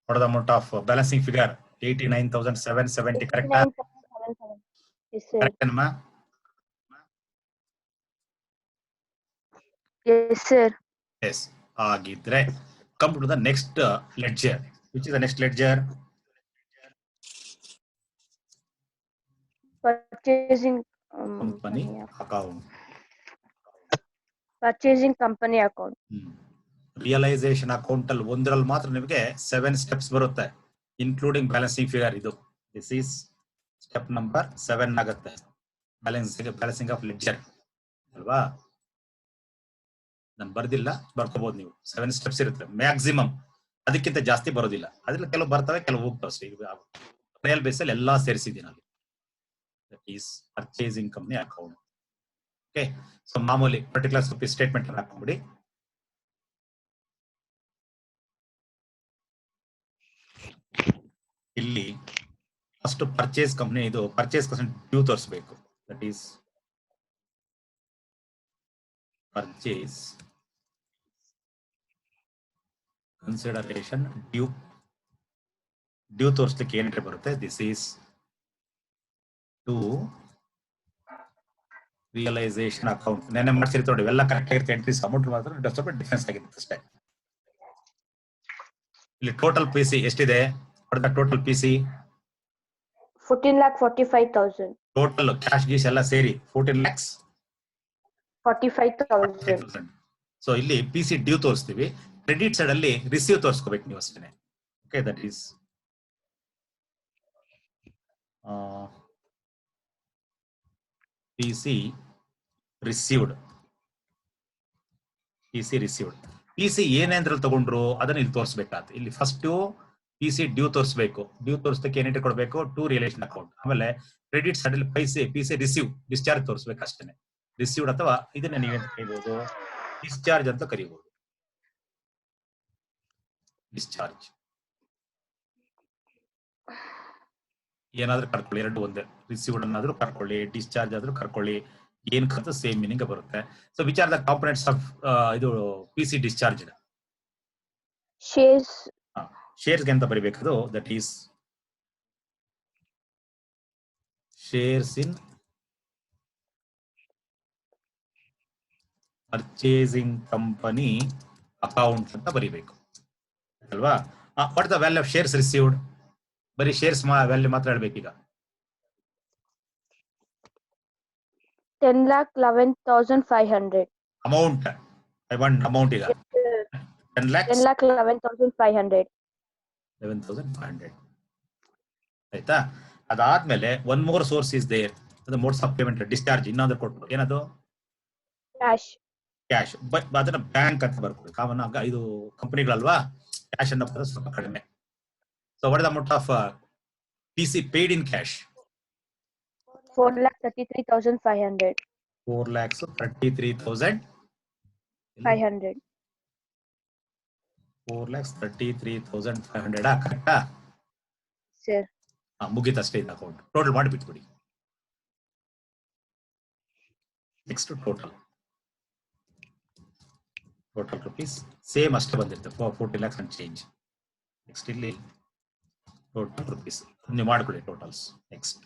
What is the amount of balancing figure? 89,770. Correct? 89,770. Yes, sir. Correct, Anma? Yes, sir. Yes. Agidre. Come to the next ledger. Which is the next ledger? Purchasing Company account. Purchasing company account. Realisation account ಅಲ್ಲಿ ಒಂದರಲ್ಲಿ ಮಾತ್ರ ನಿಮಗೆ 7 steps ಬರುತ್ತೆ, including balancing figure. ಇದು this is step number 7 ಆಗುತ್ತೆ. Balancing of ledger ಅಲ್ವಾ? ನಾನು ಬರ್ದಿಲ್ಲ, ಬರ್ಕೋಬಹುದು ನೀವು. 7 ಸ್ಟೆಪ್ಸ್ ಇರುತ್ತೆ ಮ್ಯಾಕ್ಸಿಮಮ್, ಅದಕ್ಕಿಂತ ಜಾಸ್ತಿ ಬರೋದಿಲ್ಲ. ಅದ್ರಲ್ಲಿ ಕೆಲವು ಬರ್ತವೆ, ಕೆಲವು ಹೋಗ್ತವೆ ಅಷ್ಟೇ. ಟ್ರಯಲ್ ಬೇಸಲ್ಲಿ ಎಲ್ಲಾ ಸೇರಿಸಿದ್ದೀನಿ ಅಲ್ಲಿ. That is purchasing company account. Okay, so ಮಾಮೂಲಿ ಪರ್ಟಿಕ್ಯುಲರ್ ಸ್ಟೇಟ್ಮೆಂಟ್ ಹಾಕೊಂಡ್ಬಿಡಿ. ಇಲ್ಲಿ ಫಸ್ಟ್ ಪರ್ಚೇಸ್ ಕಂಪನಿ, ಇದು ಪರ್ಚೇಸ್ ಡ್ಯೂ ತೋರಿಸಬೇಕು. That is purchase consideration due. Due ತೋರಿಸ್ಲಿಕ್ಕೆ ಏನ್ ಎಂಟ್ರಿ ಬರುತ್ತೆ? This is to realisation account. ನೆನ್ನೆ ಮಾಡ್ಸಿರ್ತೀವಿ, ಇವೆಲ್ಲ ಕರೆಕ್ಟ್ ಆಗಿರುತ್ತೆ. ಎಂಟ್ರೀಸ್ ಅಮೌಂಟ್ ಮಾತ್ರ ಸ್ವಲ್ಪ ಡಿಫ್ರೆನ್ಸ್ ಆಗಿರುತ್ತೆ ಅಷ್ಟೇ. ಇಲ್ಲಿ ಟೋಟಲ್ ಪಿ ಸಿ ಎಷ್ಟಿದೆ? Total P C 14,45,000. Total cash ಗೀಶ್ ಎಲ್ಲ ಸೇರಿ 14,45,000. ಸೊ ಇಲ್ಲಿ ಪಿ ಸಿ ಡ್ಯೂ ತೋರಿಸ್ತೀವಿ. ಕ್ರೆಡಿಟ್ ಸೈಡ್ ಅಲ್ಲಿ ರಿಸೀವ್ ತೋರಿಸ್ಕೋಬೇಕು ನೀವು ಅಷ್ಟೇ. Okay, that is P C received. P C received. P C ಏನೇಂದ್ರಲ್ಲಿ ತಗೊಂಡ್ರು ಅದನ್ನ ಇಲ್ಲಿ ತೋರಿಸ್ಬೇಕಾಗುತ್ತೆ. ಇಲ್ಲಿ ಫಸ್ಟ್ ಪಿ ಸಿ ಡ್ಯೂ ತೋರಿಸ್ಬೇಕು. ಡ್ಯೂ ತೋರಿಸಕ್ಕೆ ಏನ್ ಎಂಟ್ರಿ ಕೊಡಬೇಕು? To realisation account. ಆಮೇಲೆ ಕ್ರೆಡಿಟ್ ಸೈಡ್ ಅಲ್ಲಿ ಪಿ ಸಿ ರಿಸೀವ್, ಡಿಸ್ಚಾರ್ಜ್ ತೋರಿಸ್ಬೇಕು ಅಷ್ಟೇ. ರಿಸೀವ್ಡ್ ಅಥವಾ ಇದನ್ನ ನೀವೇಂತ ಕರಿಬಹುದು? ಡಿಸ್ಚಾರ್ಜ್ ಅಂತ ಕರಿಬಹುದು. ಡಿಸ್ಚಾರ್ಜ್ ಏನಾದ್ರೂ ಕರ್ಕೊಳ್ಳಿ, ಎರಡು ಒಂದೇ. ರಿಸೀವ್ಡ್ ಅನ್ನಾದ್ರೂ ಕರ್ಕೊಳ್ಳಿ, ಡಿಸ್ಚಾರ್ಜ್ ಆದ್ರೂ ಕರ್ಕೊಳ್ಳಿ, ಏನ್ ಕರ್ತ ಸೇಮ್ ಮೀನಿಂಗ್ ಬರುತ್ತೆ. So which are the components of ಇದು ಪಿ ಸಿ ಡಿಸ್ಚಾರ್ಜ್? Shares. ಶೇರ್ಸ್ಗೆ ಅಂತ ಬರೀಬೇಕು. That is shares in purchasing company account ಅಂತ ಬರೀಬೇಕು ಅಲ್ವಾ? What the value of shares received? ಬರೀ ಶೇರ್ಸ್ ವ್ಯಾಲ್ಯೂ ಮಾತ್ರ ಹೇಳ್ಬೇಕೀಗ. 10,11,500. ಅಮೌಂಟ್ ಐ ವಾಂಟ್ ಅಮೌಂಟ್ ಈಗ 10,11,500. 11,500 ಆಯ್ತಾ? ಅದಾದ್ಮೇಲೆ one more source is there. ಅದು ಮೋಡ್ಸ್ ಆಫ್ ಪೇಮೆಂಟ್ ಡಿಸ್ಚಾರ್ಜ್. ಇನ್ನೊಂದು ಕೊಟ್ಟರು, ಏನದು? Cash. ಕ್ಯಾಶ್. ಬಟ್ ಅದನ್ನ ಬ್ಯಾಂಕ್ ಅಂತ ಬರ್ಕೊಳ್ಳಿ. ಕಾಮನ್ ಆಗ ಇದು ಕಂಪನಿಗಳಲ್ವಾ, ಕ್ಯಾಶ್ ಅನ್ನ ಬರೋದು ಸ್ವಲ್ಪ ಕಡಿಮೆ. So what is the amount of P C paid in cash? 4,33,500. 4,33,500. 4,33,500 ಕರೆಕ್ಟಾ? Sir. ಮುಗಿತಷ್ಟೇ ಇದು ಅಕೌಂಟ್. ಟೋಟಲ್ ಮಾಡಿ ಬಿಟ್ಬಿಡಿ. ನೆಕ್ಸ್ಟ್ ಟೋಟಲ್ ರುಪೀಸ್ ಸೇಮ್ ಅಷ್ಟೇ ಬಂದಿರುತ್ತೆ, 40 lakhs ಅಂಡ್ ಚೇಂಜ್. ನೆಕ್ಸ್ಟ್ ಇಲ್ಲಿ ಟೋಟಲ್ ರುಪೀಸ್ ನೀವು ಮಾಡ್ಕೊಳ್ಳಿ ಟೋಟಲ್ಸ್. ನೆಕ್ಸ್ಟ್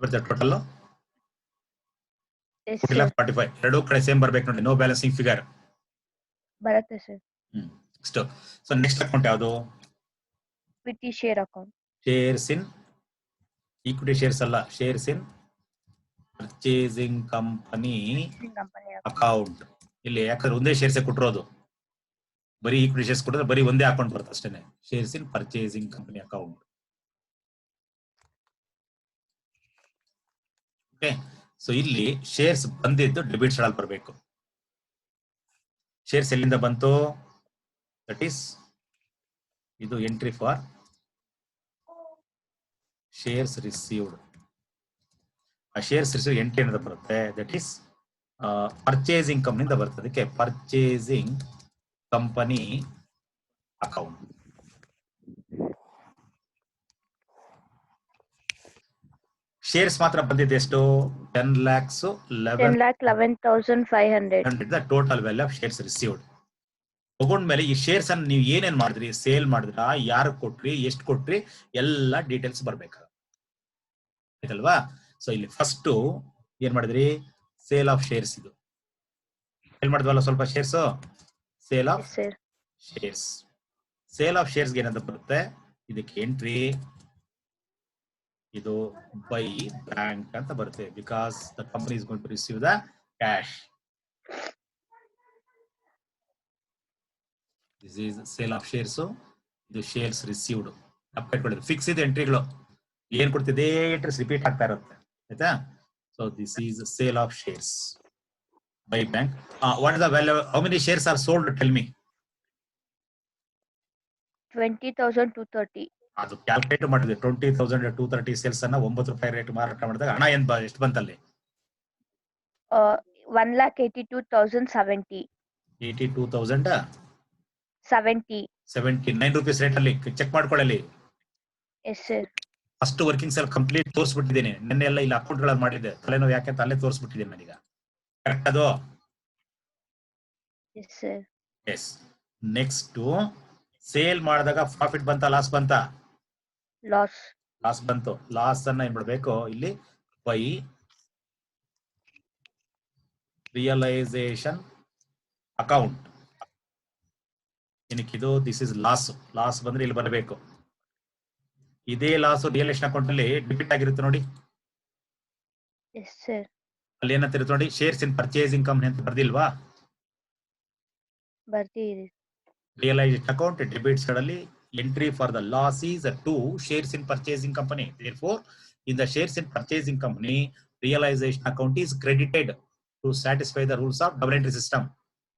ಬರುತ್ತೆ ಟೋಟಲ್ 45. ಎರಡೂ ಕಡೆ ಸೇಮ್ ಬರ್ಬೇಕು ನೋಡಿ. ನೋ ಬ್ಯಾಲೆನ್ಸಿಂಗ್ ಫಿಗರ್ ಬರುತ್ತೆ sir. Next so next account ಯಾವುದು? Equity share account. Shares in equity shares ಅಲ್ಲ, shares in purchasing company account. ಇಲ್ಲಿ ಯಾಕಂದ್ರೆ ಒಂದೇ ಶೇರ್ಸ್ ಕೊಟ್ಟಿರೋದು, ಬರೀ ಈಕ್ವಿಟಿ ಶೇರ್ಸ್ ಕೊಟ್ಟಿದ್ರೆ ಬರೀ ಒಂದೇ ಅಕೌಂಟ್ ಬರುತ್ತೆ ಅಷ್ಟೇನೆ. Shares in purchasing company account. Okay, so ಇಲ್ಲಿ ಶೇರ್ಸ್ ಬಂದಿದ್ದು ಡೆಬಿಟ್ ಸೈಡ್ ಅಲ್ಲಿ ಬರಬೇಕು. ಶೇರ್ಸ್ ಎಲ್ಲಿಂದ ಬಂತು? ದಟ್ ಈಸ್ ಇದು ಎಂಟ್ರಿ ಫಾರ್ ಶೇರ್ಸ್ ರಿಸೀವ್ಡ್. ಆ ಶೇರ್ಸ್ ರಿಸೀವ್ ಎಂಟ್ರಿ ಏನಂತ ಬರುತ್ತೆ? ದಟ್ ಈಸ್ ಪರ್ಚೇಸಿಂಗ್ ಕಂಪನಿಯಿಂದ ಬರ್ತದೆ. ಅದಕ್ಕೆ ಪರ್ಚೇಸಿಂಗ್ ಕಂಪನಿ ಅಕೌಂಟ್. ಶೇರ್ಸ್ ಮಾತ್ರ ಬಂದಿದೆ ಎಷ್ಟು 10 lakhs 10,11,500. The total value of shares received. ತಗೊಂಡ್ಮೇಲೆ ಈ ಶೇರ್ಸ್ ಅನ್ನು ನೀವು ಏನೇನ್ ಮಾಡಿದ್ರಿ, ಸೇಲ್ ಮಾಡಿದ್ರ, ಯಾರು ಕೊಟ್ರಿ, ಎಷ್ಟು ಕೊಟ್ರಿ, ಎಲ್ಲ ಡೀಟೇಲ್ಸ್ ಬರ್ಬೇಕಾಗಲ್ವಾ. ಸೊ ಇಲ್ಲಿ ಫಸ್ಟ್ ಏನ್ ಮಾಡಿದ್ರಿ, ಸೇಲ್ ಆಫ್ ಶೇರ್ಸ್. ಇದು ಸೇಲ್ ಮಾಡಿದ್ವಲ್ಲ ಸ್ವಲ್ಪ shares, sale of Yes, sir. Shares. Sale of shares ಏನಂತ ಬರುತ್ತೆ, ಇದಕ್ಕೆ ಎಂಟ್ರಿ ಇದು ಬೈ ಬ್ಯಾಂಕ್ ಅಂತ ಬರುತ್ತೆ, because the company is going to receive the cash. This is sale of shares. ಇದು ಶೇರ್ಸ್ ರಿಸೀವ್ಡ್. ಫಿಕ್ಸ್ ಇದೆ ಎಂಟ್ರಿಗಳು, ಏನ್ ಕೊಡ್ತಿದೆ ಎಂಟ್ರೀಸ್ ರಿಪೀಟ್ ಆಗ್ತಾ ಇರುತ್ತೆ, ಆಯ್ತಾ. So this is sale of shares by bank. What is the value, how many shares are sold, tell me. 20,230. ಅದು calculate ಮಾಡಿದೆ. 20,230 ಸೇಲ್ಸ್ ಅನ್ನ 9 ರೂಪಾಯಿ ರೇಟ್ ಮಾರಾಟ ಮಾಡಿದಾಗ ಹಣ ಎಷ್ಟು ಬಂತಲ್ಲಿ, 1,82,070. 82,070 9 ರೂಪೀಸ್ ರೇಟ್ ಅಲ್ಲಿ ಚೆಕ್ ಮಾಡ್ಕೊಳ್ಳಿ. Yes, sir. First working cell complete ತೋರಿಸ್ಬಿಟ್ಟಿದ್ದೀನಿ. ನೆನ್ನೆ ಎಲ್ಲ ಇಲ್ಲಿ ಅಕೌಂಟ್ ಗಳಲ್ಲಿ ಮಾಡಿದ್ದೆ, ತಲೆನೋವು ಯಾಕೆ ಅಂತ ಅಲ್ಲೇ ತೋರಿಸ್ಬಿಟ್ಟಿದ್ದೀನಿ ನಾನೀಗ. ಕರೆಕ್ಟ್ ಅದು? Yes, sir. Yes. Next sale ಮಾಡಿದಾಗ ಪ್ರಾಫಿಟ್ ಬಂತ, ಲಾಸ್ ಬಂತ? Loss. ಲಾಸ್ ಬಂತು. ಲಾಸ್ ಅನ್ನ ಏನ್ ಮಾಡ್ಬೇಕು ಇಲ್ಲಿ, ಬೈ ರಿಯಲೈಸೇಷನ್ ಅಕೌಂಟ್. ಏನಕ್ಕಿದು, ದಿಸ್ ಇಸ್ ಲಾಸ್. ಲಾಸ್ ಬಂದ್ರೆ ಇಲ್ಲಿ ಬರಬೇಕು. ಇದೇ ಲಾಸ್ ರಿಯಲೈಸೇಷನ್ ಅಕೌಂಟ್ ಅಲ್ಲಿ ಡೆಬಿಟ್ ಆಗಿರುತ್ತೆ ನೋಡಿ. Yes, sir. ಅಲ್ಲಿ ಏನಂತ ಇರುತ್ತೆ ನೋಡಿ, ಶೇರ್ಸ್ ಇನ್ ಪರ್ಚೇಸಿಂಗ್ ಕಂಪನಿ ಅಂತ ಬರ್ದಿಲ್ವಾ? ಬರ್ತೀರಿ. ರಿಯಲೈಸೇಷನ್ ಅಕೌಂಟ್ ಡೆಬಿಟ್ ಸೈಡ್ ಅಲ್ಲಿ entry for the loss is to shares in purchasing company. Therefore, in the shares in purchasing company, realization account is credited to satisfy the rules of double entry system.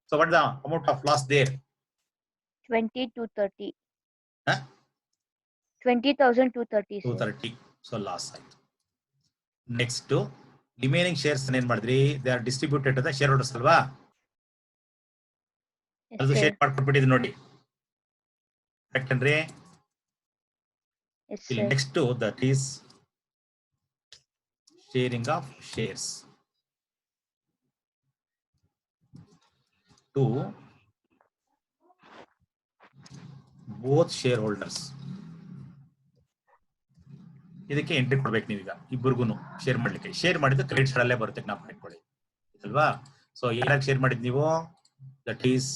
So, what is the amount of loss there? 20,230. Huh? 20,230. 230. So, loss side. Next, remaining shares ಏನ್ ಮಾಡಿದ್ರಿ, they are distributed to the shareholders ಅಲ್ವಾ? ಅದು share ಮಾಡ್ಕೊಟ್ಬಿಟ್ಟಿದೆ ನೋಡಿ. Correct ಅಂದ್ರೆ? ಇಲ್ಲಿ next that is sharing of shares to both share holders. ಇದಕ್ಕೆ entry ಕೊಡ್ಬೇಕು ನೀವೀಗ ಇಬ್ಬರಿಗೂ ಶೇರ್ ಮಾಡ್ಲಿಕ್ಕೆ. ಶೇರ್ ಮಾಡಿದ್ದು ಕ್ರೆಡಿಟ್ ಸೈಡ್ ಅಲ್ಲೇ ಬರುತ್ತೆ, ನಾವು ಇಟ್ಕೊಳ್ಳಿ ಅಲ್ವಾ. ಸೊ ಏನಾಗಿ ಶೇರ್ ಮಾಡಿದ್ ನೀವು, that is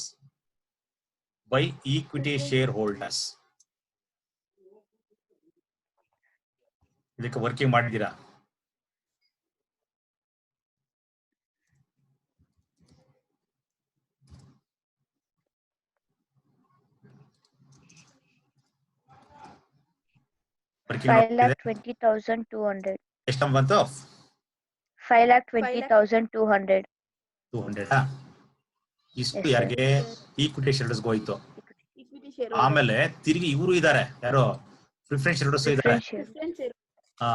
by equity share holders. ಇದಕ್ಕೆ ವರ್ಕಿಂಗ್ ಮಾಡಿದ್ದೀರಾ? ವರ್ಕಿಂಗ್ 5,20,200. ಎಷ್ಟು ಬಂತು? 5,20,200. 200. ಇಷ್ಟು ಯಾರಿಗೆ, ಈಕ್ವಿಟಿ ಶೇರ್ಸ್ ಹೋಯ್ತು. ಆಮೇಲೆ ತಿರುಗಿ ಇವರು ಇದಾರೆ, ಯಾರು ಪ್ರಿಫರೆನ್ಸ್ ಶೇರ್ಸ್ ಇದಾರೆ, ಹಾ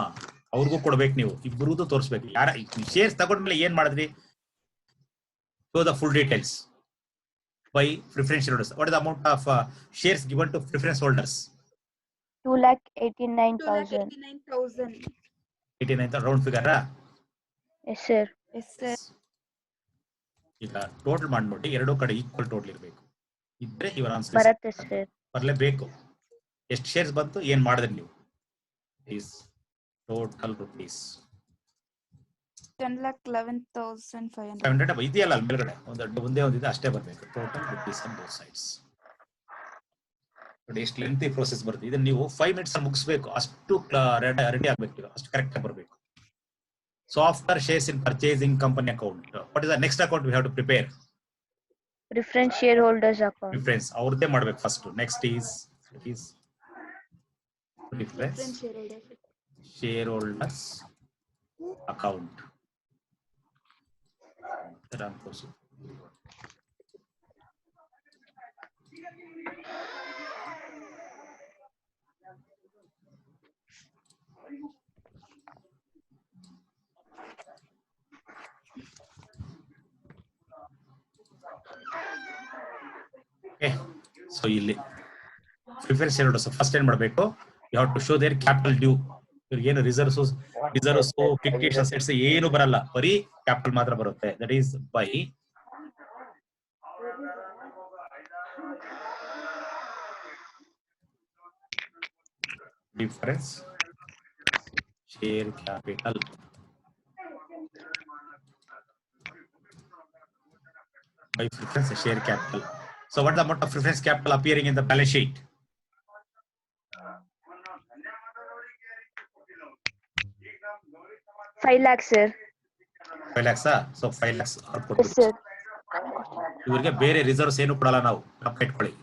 ಅವ್ರಿಗೂ ಕೊಡ್ಬೇಕು. ನೀವು ಇಬ್ಬರದು ತೋರಿಸ್ಬೇಕು. ಯಾರ ಶೇರ್ಸ್ ತಗೊಂಡ್ಮೇಲೆ ಏನ್ ಮಾಡಿದ್ರಿ, show the full details by preference shares. What is the amount of shares given to preference holders? 2,89,000. 89 round figure. Yes, sir. ಈಗ ಟೋಟಲ್ ಮಾಡಿ ನೋಡಿ, ಎರಡೂ ಕಡೆ ಈಕ್ವಲ್ ಟೋಟಲ್ ಇರಬೇಕು. ಇದ್ರೆ ಇವರ ಆನ್ಸರ್ ಬರುತ್ತೆ ಸರ್. ಬರಲೇಬೇಕು. ಎಷ್ಟು ಶೇರ್ಸ್ ಬಂತು, ಏನ್ ಮಾಡಿದ್ರಿ ನೀವು? ಈಸ್ ಟೋಟಲ್ ರುಪೀಸ್ 10,11,500 ಇದೆಯಲ್ಲ ಅಲ್ಲಿ ಮೇಲ್ಗಡೆ ಒಂದೇ ಒಂದಿದೆ, ಅಷ್ಟೇ ಬರ್ಬೇಕು. Total rupees on both sides. ನೋಡಿ ಎಷ್ಟು ಲೆಂತಿ ಪ್ರೋಸೆಸ್ ಬರುತ್ತೆ. ಇದನ್ನ ನೀವು 5 minutes ಅಲ್ಲಿ ಮುಗಿಸ್ಬೇಕು, ಅಷ್ಟು ರೆಡಿ ಆಗ್ಬೇಕು, ಅಷ್ಟು ಕರೆಕ್ಟ್ ಆಗಿ ಬರಬೇಕು. So after shares in purchasing company account, what is the next account we have to prepare? Preference shareholders account. Preference ಅವ್ರದ್ದೇ ಮಾಡ್ಬೇಕು first. Next is preference shareholders account. ಸೊ ಇಲ್ಲಿ ಪ್ರಿಫರೆನ್ಸ್ ಶೇರ್ ಹೋಲ್ಡರ್ಸ್ ಫಸ್ಟ್ ಏನ್ ಮಾಡಬೇಕು, you have to show their capital due. ಇವ್ರಿಗೆ ಏನು reserves reserves ಫಿಕ್ಟಿಷ್ assets ಏನು ಬರಲ್ಲ, ಬರೀ ಕ್ಯಾಪಿಟಲ್ ಮಾತ್ರ ಬರುತ್ತೆ. That is by difference share capital. By preference share capital. So what is the amount of preference capital appearing in the balance sheet? 5 lakhs, sir. 5 lakhs. So 5 lakhs are put. Yes, sir. ಇವರಿಗೆ ಬೇರೆ reserves ಏನು ಕೊಡಲ್ಲ ನಾವು, ಜ್ಞಾಪಕ ಇಟ್ಕೊಳ್ಳಿ.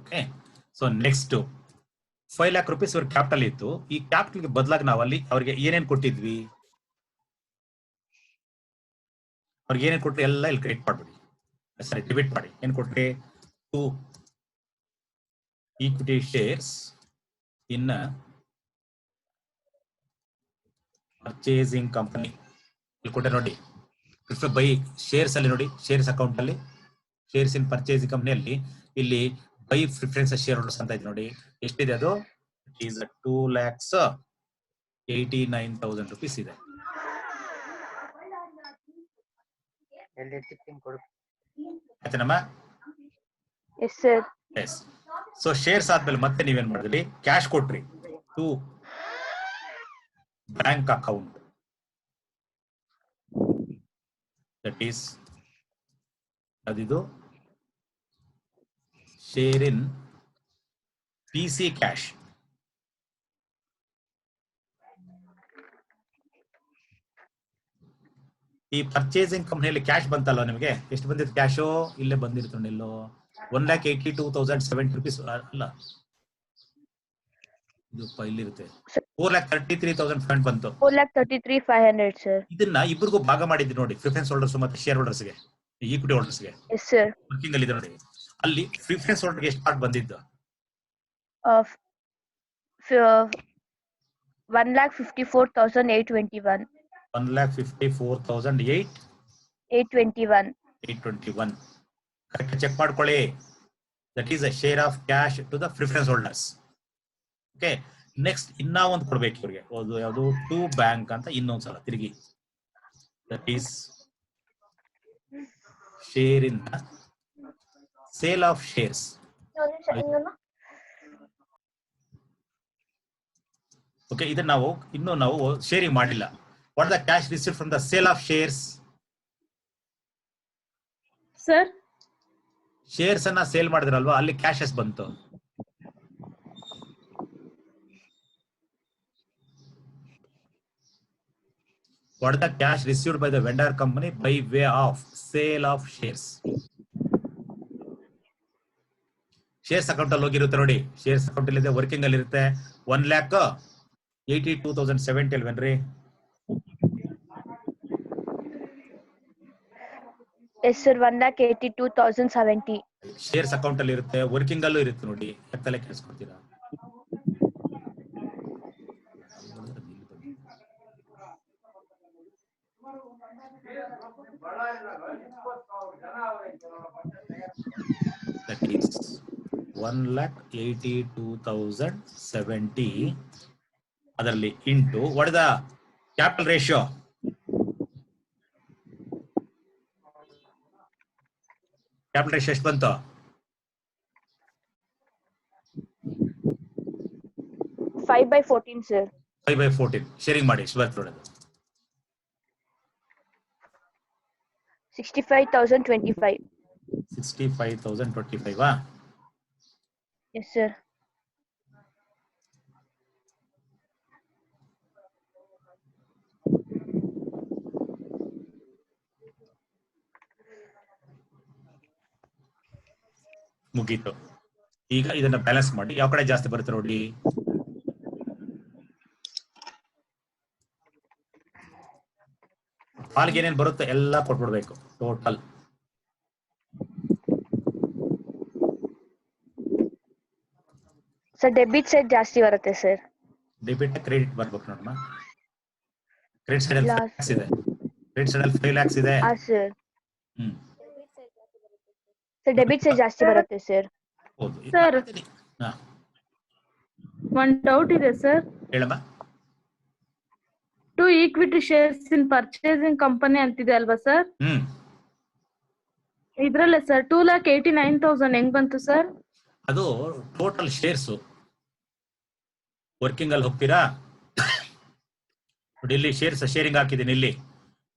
Okay, so next 5 lakh rupees ಅವ್ರ capital ಇತ್ತು. ಈ ಕ್ಯಾಪಿಟಲ್ಗೆ ಬದಲಾಗಿ ನಾವು ಅಲ್ಲಿ ಅವ್ರಿಗೆ ಏನೇನು ಕೊಟ್ಟಿದ್ವಿ, ಅವ್ರಿಗೆ ಏನೇನು ಕೊಟ್ಟರೆ ಎಲ್ಲ ಇಲ್ಲಿ ಕ್ರೆಡಿಟ್ ಮಾಡ್ಬಿಡಿ, ಸಾರಿ ಡೆಬಿಟ್ ಮಾಡಿ. ಏನ್ ಕೊಟ್ರೆ 2 equity shares in purchasing company ಇಲ್ಲಿ ಕೊಟ್ಟೆ ನೋಡಿ. ಬೈ ಶೇರ್ಸ್ ಅಲ್ಲಿ ನೋಡಿ, ಶೇರ್ಸ್ ಅಕೌಂಟ್ ಅಲ್ಲಿ ಶೇರ್ಸ್ ಇನ್ ಪರ್ಚೇಸಿಂಗ್ ಕಂಪನಿಯಲ್ಲಿ ಇಲ್ಲಿ ಬೈ ಪ್ರಿಫರೆನ್ಸ್ ಶೇರ್ ಹೋಲ್ಡರ್ಸ್ ಅಂತ ಇದೆ ನೋಡಿ. ಎಷ್ಟಿದೆ ಅದು? ಇಟ್ ಈಸ್ 2,89,000 rupees ಇದೆ. ಆಯ್ತನಮ್ಮ? Yes, sir. Yes. So shares ಆದ್ಮೇಲೆ ಮತ್ತೆ ನೀವೇನ್ ಮಾಡಿದ್ರಿ, ಕ್ಯಾಶ್ ಕೊಟ್ರಿ to bank account. That is ಅದಿದು ಶೇರ್ ಇನ್ PC ಕ್ಯಾಶ್. ಈ ಪರ್ಚೇಸಿಂಗ್ ಕಂಪನಿಯಲ್ಲಿ ಕ್ಯಾಶ್ ಬಂತಲ್ಲ ನಿಮಗೆ, ಎಷ್ಟು ಬಂದಿತ್ತು ಕ್ಯಾಶು? ಇಲ್ಲೇ ಬಂದಿರುತ್ತೆ ಎಲ್ಲೋ 1,82,070 rupees ಅಲ್ಲ, ಇದು ಇಲ್ಲಿರುತ್ತೆ 4,33,500 ಬಂತು. 4,33,500, sir. ಇದನ್ನ ಇಬ್ಬರಿಗೂ ಭಾಗ ಮಾಡಿದ್ವಿ ನೋಡಿ, ಪ್ರಿಫರೆನ್ಸ್ ಹೋಲ್ಡರ್ಸ್ ಮತ್ತೆ ಶೇರ್ ಹೋಲ್ಡರ್ಸ್ಗೆ, ಈಕ್ವಿಟಿ ಹೋಲ್ಡರ್ಸ್ಗೆ. Yes, sir. ವರ್ಕಿಂಗ್ ಅಲ್ಲಿ ಇದೆ ನೋಡಿ, ಅಲ್ಲಿ ಪ್ರಿಫರೆನ್ಸ್ ಹೋಲ್ಡರ್ಗೆ ಎಷ್ಟು ಪಾರ್ಟ್ ಬಂದಿದ್ದು? 1,54,821. 1,54,821. ಕರೆಕ್ಟ್ ಚೆಕ್ ಮಾಡ್ಕೊಳ್ಳಿ. That is a share of cash to the preference holders. Okay, next ಇನ್ನ ಒಂದು ಕೊಡ್ಬೇಕು ಇವ್ರಿಗೆ, ಯಾವುದು ಟು ಬ್ಯಾಂಕ್ ಅಂತ ಇನ್ನೊಂದ್ಸಲ ತಿರುಗಿ. That is share in sale of shares. Okay, ಇದನ್ನ ನಾವು ಶೇರಿಂಗ್ ಮಾಡಿಲ್ಲ. What the cash received from the sale of shares? Sir, shares ಅನ್ನ ಸೇಲ್ ಮಾಡಿದ್ರಲ್ವಾ, ಅಲ್ಲಿ ಕ್ಯಾಶ್ ಎಷ್ಟು ಬಂತು? What is the cash received by the vendor company by way of sale of shares? Shares account ಅಲ್ಲಿ ಹೋಗಿರುತ್ತೆ ನೋಡಿ, shares account ಅಲ್ಲಿ working ಅಲ್ಲಿ ಇರುತ್ತೆ 1,82,070 ಅಲ್ವೇನ್ರಿ? Yes, sir. 1,82,070. ಶೇರ್ಸ್ ಅಕೌಂಟ್ ಅಲ್ಲಿ ಇರುತ್ತೆ, ವರ್ಕಿಂಗ್ ಅಲ್ಲೂ ಇರುತ್ತೆ ನೋಡಿ. ತಲೆ ಕೆಡಿಸ್ಕೊಡ್ತೀರಾ? That is 1,82,070 ಅದರಲ್ಲಿ into what is the capital ratio? Capital ratio ಎಷ್ಟು ಬಂತು? 5/14, sir. 5/14. ಶೇರಿಂಗ್ ಮಾಡಿ ಎಷ್ಟು ಬರ್ತದೆ ನೋಡೋದು? 65,025. 65,025. Yes, sir. ಮುಗೀತು. ಈಗ ಇದನ್ನ ಬ್ಯಾಲೆನ್ಸ್ ಮಾಡಿ ಯಾವ ಕಡೆ ಜಾಸ್ತಿ ಬರುತ್ತೆ ನೋಡಿ. ಪಾಲ್ಗೆ ಏನೇನು ಬರುತ್ತೆ ಎಲ್ಲ ಕೊಟ್ಬಿಡ್ಬೇಕು ಟೋಟಲ್. ಸರ್ ಡೆಬಿಟ್ ಸೈಡ್ ಜಾಸ್ತಿ ಬರುತ್ತೆ ಸರ್. ಡೆಬಿಟ್ ಕ್ರೆಡಿಟ್ ಬರ್ಬೇಕು ನೋಡಮ್ಮ. ಕ್ರೆಡಿಟ್ ಸೈಡ್ ಅಲ್ಲಿ 5 Last. lakhs ಇದೆ. ಕ್ರೆಡಿಟ್ ಸೈಡ್ ಅಲ್ಲಿ 5 lakhs ಇದೆ. sir. ಹ್ಮ್ Sir, debit side ಜಾಸ್ತಿ ಬರುತ್ತೆ sir. ಹೌದು. Sir. ಹಾ One doubt ಇದೆ sir. ಹೇಳಮ್ಮ. 2 equity shares in purchasing company ಅಂತಿದೆ ಅಲ್ವಾ sir? ಹ್ಮ್ ಇದ್ರಲ್ಲೇ sir 2,89,000 ಹೆಂಗ್ ಬಂತು sir? ಅದು ಟೋಟಲ್ ಶೇರ್ಸ್. ವರ್ಕಿಂಗ್ ಅಲ್ಲಿ ಹೋಗ್ತೀರಾ ನೋಡಿ, ಇಲ್ಲಿ ಶೇರಿಂಗ್ ಹಾಕಿದ್ದೀನಿ, ಇಲ್ಲಿ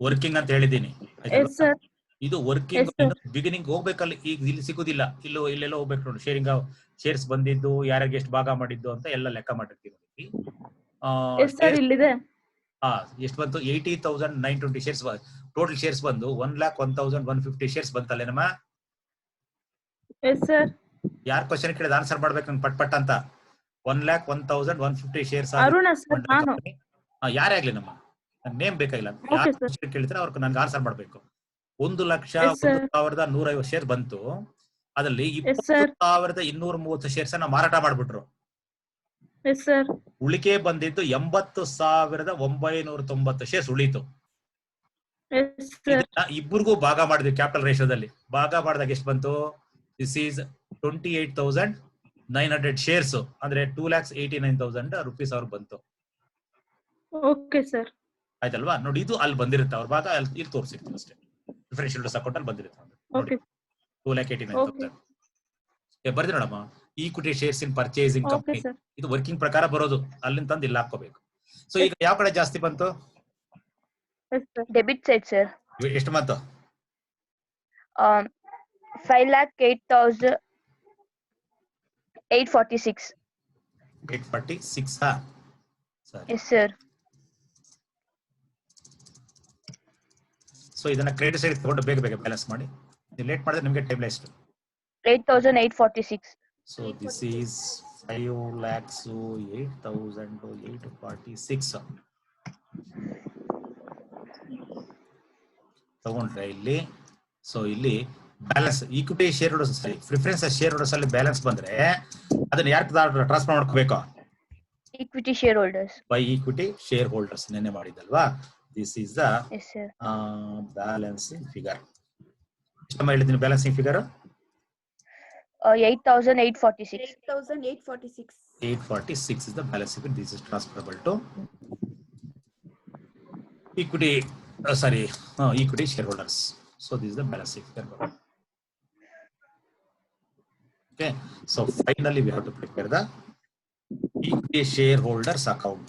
ವರ್ಕಿಂಗ್ ಅಂತ ಹೇಳಿದ್ದೀನಿ. Yes sir. ಇದು ವರ್ಕಿಂಗ್ Yes, sir. ಬಿಗಿನಿಂಗ್ ಹೋಗ್ಬೇಕಲ್ಲ, ಈಗ ಇಲ್ಲಿ ಸಿಗುದಿಲ್ಲ, ಇಲ್ಲೆಲ್ಲ ಹೋಗ್ಬೇಕು ನೋಡಿ. ಶೇರ್ಸ್ ಬಂದಿದ್ದು, ಯಾರಿಗೆ ಎಷ್ಟು ಭಾಗ ಮಾಡಿದ್ದು ಅಂತ ಎಲ್ಲ ಲೆಕ್ಕ ಮಾಡಿರ್ತೀವಿ. Yes sir, ಇಲ್ಲಿದೆ. ಎಷ್ಟು ಬಂತು? 80,920 ಶೇರ್ಸ್. ಟೋಟಲ್ ಶೇರ್ಸ್ ಬಂದು 1,01,150 ಶೇರ್ಸ್ ಬಂತಲ್ಲೇನಮ್ಮ? Yes sir. ಯಾರ್ ಕ್ವಶನ್ ಕೇಳಿದ ಆನ್ಸರ್ ಮಾಡ್ಬೇಕು ನಂಗೆ ಪಟ್ ಅಂತ. 1,01,150 ಶೇರ್ಸ್. ಅರುಣ ಸರ್, ನಾನು. ಯಾರೇ ಆಗ್ಲಿ ನಮ್ಮ ನೇಮ್ ಬೇಕಾಗಿಲ್ಲ, ಯಾರು ಕ್ವಶನ್ ಕೇಳಿದ್ರೆ ಅವ್ರಿಗೆ ನನ್ಗೆ ಆನ್ಸರ್ ಮಾಡ್ಬೇಕು. 1,01,150 ಶೇರ್ ಬಂತು. ಅದರಲ್ಲಿ 20,230 ಶೇರ್ಸ್ ಅನ್ನ ಮಾರಾಟ ಮಾಡ್ಬಿಟ್ರು. ಉಳಿಕೆ ಬಂದಿದ್ದು 80,990 ಶೇರ್ಸ್ ಉಳಿತು. ಇಬ್ಬರಿಗೂ ಭಾಗ ಮಾಡಿದ್ವಿ ಕ್ಯಾಪಿಟಲ್ ರೇಷಿಯೋದಲ್ಲಿ. ಭಾಗ ಮಾಡಿದಾಗ ಎಷ್ಟು ಬಂತು? ದಿಸ್ ಈಸ್ 28,900 ಶೇರ್ಸ್, ಅಂದ್ರೆ 2,89,000 rupees ಅವ್ರಿಗೆ ಬಂತು. ಓಕೆ ಸರ್, ಆಯ್ತಲ್ವಾ? ನೋಡಿ, ಇದು ಅಲ್ಲಿ ಬಂದಿರುತ್ತೆ ಅವ್ರ ಭಾಗ, ಇಲ್ಲಿ ತೋರಿಸಿರ್ತೀವಿ ಅಷ್ಟೇ. ಡಿಫರೆನ್ಷಿಯಲ್ ಅಕೌಂಟ್ ಅಲ್ಲಿ ಬಂದಿರುತ್ತೆ ನೋಡಿ, 2,89,000 ಬರ್ದಿ ನೋಡಮ್ಮ. Equity shares in purchasing company, ಇದು ವರ್ಕಿಂಗ್ ಪ್ರಕಾರ ಬರೋದು, ಅಲ್ಲಿಂದ ತಂದು ಇಲ್ಲಿ ಹಾಕೋಬೇಕು. ಸೊ ಈಗ ಯಾವ ಕಡೆ ಜಾಸ್ತಿ ಬಂತು? Debit side sir. ಎಷ್ಟು ಬಂತು? 5,08,846. 846 ಸರಿ. Yes sir. ಸೊ ಇದನ್ನ ಕ್ರೆಡಿಟ್ ಸೈಡ್ ತಗೊಂಡು ಬೇಗ ಬ್ಯಾಲೆನ್ಸ್ ಮಾಡಿ. ನೀವು ಲೇಟ್ ಮಾಡಿದ್ರೆ ನಿಮಗೆ ಟೈಮ್ ಎಷ್ಟು? 8,846. ಸೊ ದಿಸ್ ಈಸ್ 5,08,846 ತಗೊಂಡ್ರೆ ಇಲ್ಲಿ. ಸೊ ಇಲ್ಲಿ ಬ್ಯಾಲೆನ್ಸ್ ಈಕ್ವಿಟಿ ಶೇರ್ ಹೋಲ್ಡರ್ಸ್, ಸರಿ, ಪ್ರಿಫರೆನ್ಸ್ ಶೇರ್ ಹೋಲ್ಡರ್ಸ್ ಅಲ್ಲಿ ಬ್ಯಾಲೆನ್ಸ್ ಬಂದ್ರೆ ಅದನ್ನ ಯಾರು ಟ್ರಾನ್ಸ್ಫರ್ ಮಾಡ್ಕೋಬೇಕು? Equity share holders. By equity share holders ನೆನ್ನೆ ಮಾಡಿದಲ್ವಾ? This is the balancing figure. ಎಷ್ಟಮ್ಮ ಹೇಳಿದ್ದೀನಿ balancing figure? 8,846. 846 is the balancing figure. This is transferable to equity, equity shareholders. So this is the balancing figure. Okay, so finally we have to prepare the equity shareholders account.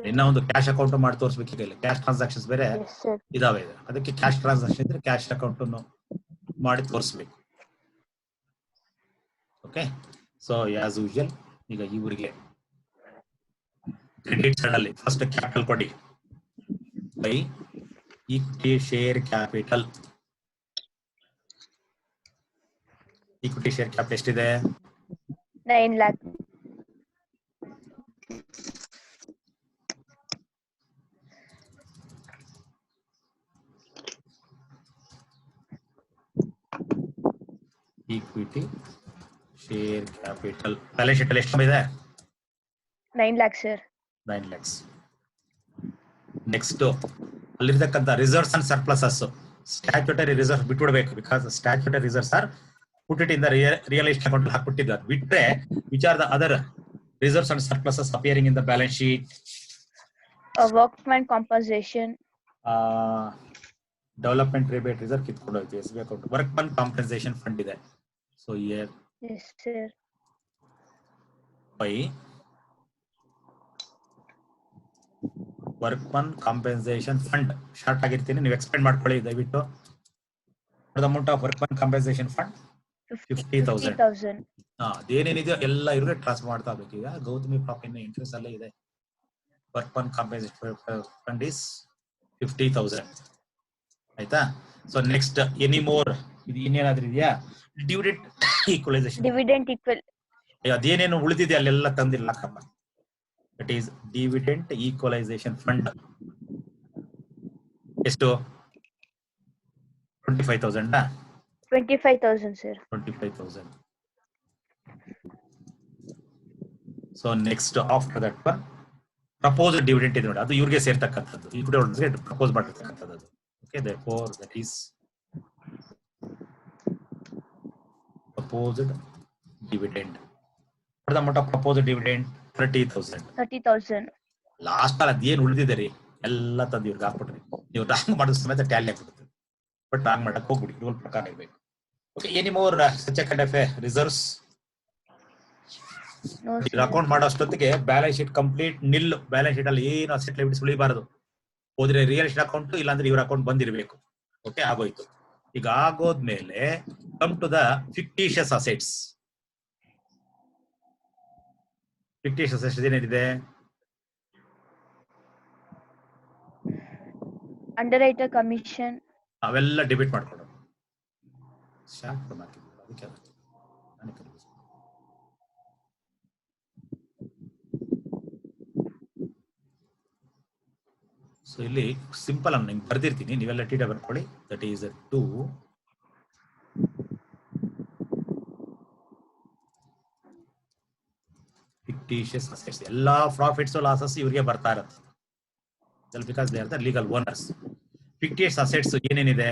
ಇನ್ನ ಒಂದು cash account ಮಾಡಿ ತೋರಿಸಬೇಕು. ಈಗ cash transactions ಬೇರೆ ಇದಾವೆ, ಅದಕ್ಕೆ cash transaction ಇದ್ರೆ cash ಅಕೌಂಟ್ ಅನ್ನು ಮಾಡಿ ತೋರಿಸಬೇಕು. ಓಕೆ, ಸೊ ಆಸ್ ಯೂಶುವಲ್ ಈಗ ಇವರಿಗೆ ಕ್ರೆಡಿಟ್ ಸೈಡ್ ಅಲ್ಲಿ ಫಸ್ಟ್ ಕ್ಯಾಪಿಟಲ್ ಕೊಡಿ. By equity share capital. Equity share capital ಎಷ್ಟಿದೆ? 9 lakh. Equity share capital balance sheet ಅಲ್ಲಿ ಎಷ್ಟು ಇದೆ? 9 lakh ಸರ್. 9 lakhs. ನೆಕ್ಸ್ಟ್ ಅಲ್ಲಿರ್ತಕ್ಕಂಥ reserves and surpluses, statutory reserve ಬಿಟ್ಬಿಡ್ಬೇಕು. Because statutory reserves are put it in the real estate account ಹಾಕ್ಬಿಟ್ಟಿದ್ದಾರೆ. ಬಿಟ್ರೆ which are the other reserves and surpluses appearing in the balance sheet? Workman compensation, development rebate reserve ಕಿತ್ಕೊಂಡು ಹೋಯ್ತು S B account. Workman compensation fund ಇದೆ. So year yes sir. By workman compensation fund short ಆಗಿರ್ತೀನಿ, ನೀವು explain ಮಾಡ್ಕೊಳ್ಳಿ ದಯವಿಟ್ಟು. Amount of workman compensation fund 50,000. ಅದೇನೇನಿದೆಯೋ ಎಲ್ಲ ಇವ್ರಿಗೆ ಟ್ರಾನ್ಸ್ಫರ್ ಮಾಡ್ತಾ ಹೋಗ್ಬೇಕು. ಈಗ ಗೌತಮಿ ಪ್ರಾಫಿಟ್ ಇಂಟ್ರೆಸ್ಟ್ ಅಲ್ಲೇ ಇದೆ. Workman compensation fund is 50,000. ಆಯ್ತಾ? ಸೊ ನೆಕ್ಸ್ಟ್ ಎನಿ ಮೋರ್ ಇದು ಇನ್ನೇನಾದ್ರೂ ಇದೆಯಾ? Dividend equalisation. ಡಿವಿಡೆಂಟ್ ಈಕ್ವಲ್ ಅದೇನೇನು ಉಳಿದಿದೆ ಅಲ್ಲೆಲ್ಲ ತಂದಿಲ್ಲ ಹಾಕಮ್ಮ. It is dividend equalization fund. ಎಷ್ಟು? 25,000. 25,000 sir. 25,000. So next after that one, propose dividend ಇದೆ ನೋಡಿ, ಅದು ಇವ್ರಿಗೆ ಸೇರ್ತಕ್ಕಂಥದ್ದು, ಈಕ್ವಿಟಿ ಹೋಲ್ಡರ್ಸ್ಗೆ ಪ್ರಪೋಸ್ ಮಾಡಿರ್ತಕ್ಕಂಥದ್ದು. Okay, therefore that is proposed dividend. What is the amount of proposed dividend? 30,000. 30,000. Last ಅಲ್ಲಿ ಅದೇನು ಉಳಿದಿದೆ ರೀ ಎಲ್ಲ ತಂದು ಇವ್ರಿಗೆ ಹಾಕ್ಬಿಟ್ರಿ. ನೀವು ರಾಂಗ್ ಮಾಡಿದ ಸಮೇತ ಟ್ಯಾಲಿ ಆಗ್ಬಿಡುತ್ತೆ. ಬಟ್ ರಾಂಗ್ ಮಾಡಕ್ ಹೋಗ್ಬಿಡಿ, ರೂಲ್ ಪ್ರಕಾರ ಇರಬೇಕು. Okay, any more such kind of reserves? No, ಇವ್ರ sir. ಅಕೌಂಟ್ ಮಾಡೋ ಅಷ್ಟೊತ್ತಿಗೆ ಬ್ಯಾಲೆನ್ಸ್ ಶೀಟ್ ಕಂಪ್ಲೀಟ್ ನಿಲ್. ಬ್ಯಾಲೆನ್ಸ್ ಶೀಟ್ ಅಲ್ಲಿ ಏನು ಅಸೆಟ್ ಲೈಬಿಲಿಟೀಸ್ ಉಳಿಬಾರದು. ಹೋದ್ರೆ ರಿಯಲ್ ಎಸ್ಟೇಟ್ ಅಕೌಂಟ್, ಇಲ್ಲಾಂದ್ರೆ ಇವ್ರ ಅಕೌಂಟ್ ಬಂದಿರಬೇಕು. ಓಕೆ, ಆಗೋಯ್ತು. ಈಗ ಆಗೋದ್ಮೇಲೆ come to the fictitious assets. Fictitious assets ಏನಿದೆ? Underwriter commission. ಅವೆಲ್ಲ ಡೆಬಿಟ್ ಮಾಡ್ಕೊಡೋದು. ಸೊ ಇಲ್ಲಿ ಸಿಂಪಲ್ ಅನ್ನು ನಿಮ್ಗೆ ಬರ್ದಿರ್ತೀನಿ, ನೀವೆಲ್ಲ ಟೀಟ ಬರ್ಕೊಳ್ಳಿ. That is to fictitious assets. ಎಲ್ಲಾ ಪ್ರಾಫಿಟ್ಸ್ ಲಾಸಸ್ ಇವ್ರಿಗೆ ಬರ್ತಾ ಇರುತ್ತೆ, because they are the legal owners. Fictitious assets ಏನೇನಿದೆ?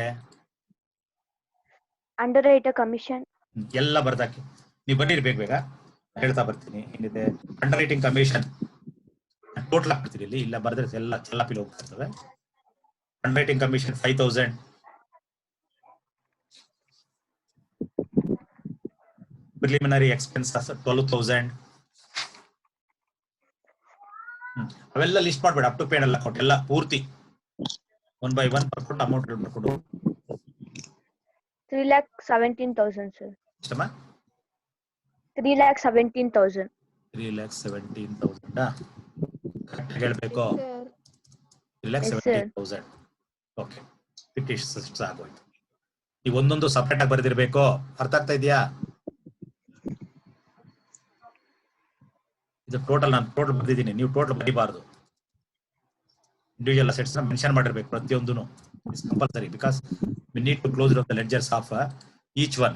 Underwriter commission. ಎಲ್ಲ ಬರ್ದಾಕಿ ನೀವು ಬಂದಿರ್ಬೇಕು. ಬೇಗ ಹೇಳ್ತಾ ಬರ್ತೀನಿ. ಏನಿದೆ? ಅಂಡರ್ ರೈಟಿಂಗ್ ಕಮಿಷನ್ ಟೋಟಲ್ ಹಾಕ್ಬಿಡ್ತೀರಿ ಇಲ್ಲಿ, ಇಲ್ಲ ಬರ್ದ್ರೆ ಎಲ್ಲ ಚಲ್ಲಾಪಿಲ್ ಹೋಗ್ತಾ ಇರ್ತವೆ. Under writing commission 5,000. Preliminary expenses 12,000. ಅವೆಲ್ಲ ಲಿಸ್ಟ್ ಮಾಡ್ಬೇಡ. ಅಪ್ ಟು ಪೇಡ್ ಅಕೌಂಟ್ ಎಲ್ಲ ಪೂರ್ತಿ 1 by 1 ಬರ್ಕೊಂಡು ಅಮೌಂಟ್ ಮಾಡ್ಕೊಂಡು 3,17,000, sir. ಇಷ್ಟಮ್ಮ? 3,17,000. 3,17,000 ಹೇಳ್ಬೇಕು. Yes, sir. 3,17,000. ಓಕೆ, ಫಿಕ್ಟಿಷಿಯಸ್ ಆಗೋಯ್ತು. ನೀವು ಒಂದೊಂದು ಸಪರೇಟ್ ಆಗಿ ಬರೆದಿರ್ಬೇಕು. ಅರ್ಥ ಆಗ್ತಾ ಇದೆಯಾ? ಇದು ಟೋಟಲ್, ನಾನು ಟೋಟಲ್ ಬರ್ದಿದ್ದೀನಿ, ನೀವು ಟೋಟಲ್ ಬರೀಬಾರ್ದು. ಇಂಡಿವಿಜುವಲ್ ಅಸೆಟ್ಸ್ ಮೆನ್ಷನ್ ಮಾಡಿರ್ಬೇಕು ಪ್ರತಿಯೊಂದನ್ನು. It's compulsory because we need to close the ledgers of each one.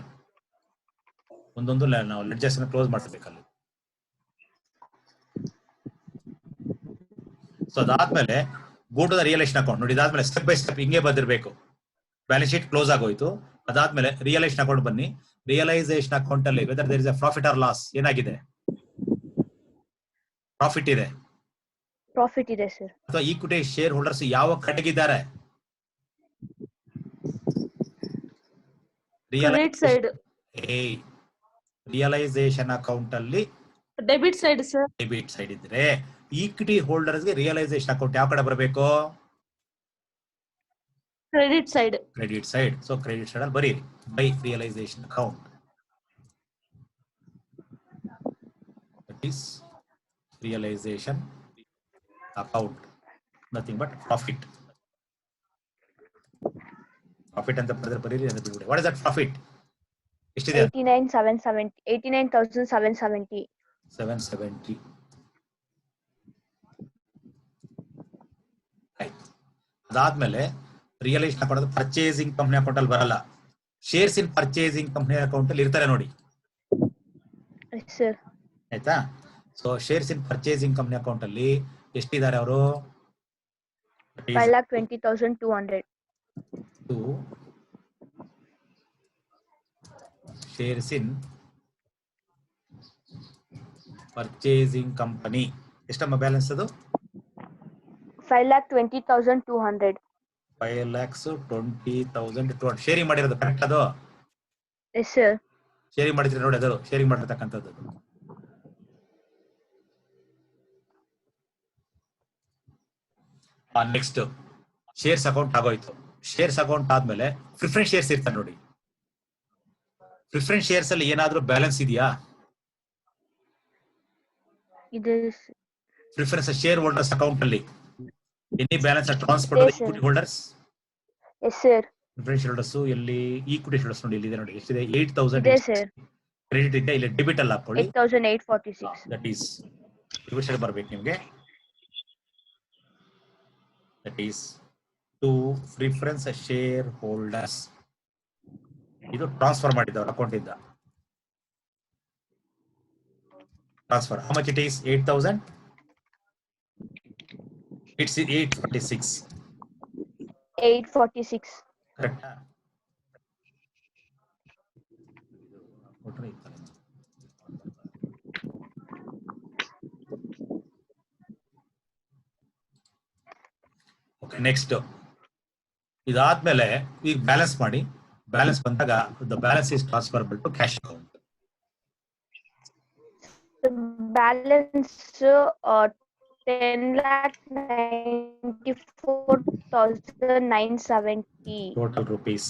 ಒಂದೊಂದು ನಾವು ಲೆಡ್ಜರ್ಸ್ ಕ್ಲೋಸ್ ಮಾಡ್ಬೇಕಲ್ಲಿ. ಸೊ ಅದಾದ್ಮೇಲೆ go to the realisation account ನೋಡಿ. ಇದಾದ್ಮೇಲೆ ಸ್ಟೆಪ್ ಬೈ ಸ್ಟೆಪ್ ಹಿಂಗೆ ಬಂದಿರಬೇಕು. ಬ್ಯಾಲೆನ್ಸ್ ಶೀಟ್ ಕ್ಲೋಸ್ ಆಗೋಯ್ತು. ಅದಾದ್ಮೇಲೆ ರಿಯಲೈಸೇಷನ್ ಅಕೌಂಟ್ ಬನ್ನಿ. ರಿಯಲೈಸೇಷನ್ ಅಕೌಂಟ್ ಅಲ್ಲಿ whether there is a profit or loss ಏನಾಗಿದೆ? ಪ್ರಾಫಿಟ್ ಇದೆ. Profit ಇದೆ, sir. ಅಥವಾ ಈಕ್ವಿಟಿ ಶೇರ್ ಹೋಲ್ಡರ್ಸ್ ಯಾವ ಕಡೆಗಿದ್ದಾರೆ? ಕ್ರೆಡಿಟ್ ಸೈಡ್, ರಿಯಲೈಸೇಷನ್ ಅಕೌಂಟ್ ಅಲ್ಲಿ debit side sir. Debit side ಇದ್ರೆ ಈಕ್ವಿಟಿ ಹೋಲ್ಡರ್ಸ್ಗೆ ರಿಯಲೈಸೇಷನ್ ಅಕೌಂಟ್ ಯಾವ ಕಡೆ ಬರಬೇಕು? Credit side. Credit side. So credit side ಅಲ್ಲಿ ಬರೀರಿ by realisation account. That is realisation account, nothing but profit. Profit ಅಂತ ಬರೆದ್ರೆ ಬರೀರಿ, ಅಂತ ಬಿಡ್ಬಿಡಿ. What is that profit? ಎಷ್ಟಿದೆ? 89,770. 89,770. 770. ಆಯ್ತು. ಅದಾದ್ಮೇಲೆ realisation account purchasing company account ಅಲ್ಲಿ ಬರಲ್ಲ. Shares in purchasing company account ಅಲ್ಲಿ ಇರ್ತಾರೆ ನೋಡಿ. Yes, sir. ಆಯ್ತಾ? So shares in purchasing company account ಅಲ್ಲಿ ಎಷ್ಟಿದ್ದಾರೆ ಅವರು? 5,20,200. ಶೇರ್ಸ್ ಇನ್ ಪರ್ಚೇಸಿಂಗ್ ಕಂಪನಿ ಎಷ್ಟಮ್ಮ ಬ್ಯಾಲೆನ್ಸ್ ಅದು? 5,20,200. 5,20,200 ಶೇರಿಂಗ್ ಮಾಡಿರೋದು ಕರೆಕ್ಟ್ ಅದು? Yes, sir. ಶೇರಿಂಗ್ ಮಾಡಿದ್ರೆ ನೋಡಿ, ಅದು ಶೇರಿಂಗ್ ಮಾಡಿರ್ತಕ್ಕಂಥದ್ದು. ನೆಕ್ಸ್ಟ್ ಶೇರ್ಸ್ ಅಕೌಂಟ್ ಆಗೋಯ್ತು. ಶೇರ್ಸ್ ಅಕೌಂಟ್ ಆದ್ಮೇಲೆ ಪ್ರಿಫರೆನ್ಸ್ ಶೇರ್ಸ್ ಇರ್ತಾರೆ ನೋಡಿ. ಪ್ರಿಫರೆನ್ಸ್ ಶೇರ್ಸ್ ಅಲ್ಲಿ ಏನಾದ್ರೂ ಬ್ಯಾಲೆನ್ಸ್ ಇದೆಯಾ? ಇದು ಪ್ರಿಫರೆನ್ಸ್ ಶೇರ್ ಹೋಲ್ಡರ್ಸ್ ಅಕೌಂಟ್ ಅಲ್ಲಿ any balance transfer to equity holders? Yes, sir. Preference holders ಎಲ್ಲಿ? ಈಕ್ವಿಟಿ ಹೋಲ್ಡರ್ಸ್ ನೋಡಿ, ಇಲ್ಲಿ ಇದೆ ನೋಡಿ. ಎಷ್ಟಿದೆ? 8,000 ಇದೆ, sir. ಕ್ರೆಡಿಟ್ ಇದೆ. ಇಲ್ಲಿ ಡೆಬಿಟ್ ಅಲ್ಲಿ ಹಾಕೊಳ್ಳಿ. 8,846. ದಟ್ ಈಸ್ ಡಿವಿಷನ್ ಬರ್ಬೇಕು ನಿಮ್ಗೆ. That is to preference share holders. ಇದು ಟ್ರಾನ್ಸ್ಫರ್ ಮಾಡಿದ್ದವ್ರ ಅಕೌಂಟ್ ಇಂದ transfer. How much it is? 8,000. It's 846. 846. Correct. Okay, next ಇದಾದ್ಮೇಲೆ ಈಗ ಬ್ಯಾಲೆನ್ಸ್ ಮಾಡಿ. ಬ್ಯಾಲೆನ್ಸ್ ಬಂದಾಗ the balance is transferable to cash account. The balance 10,94,970. Total rupees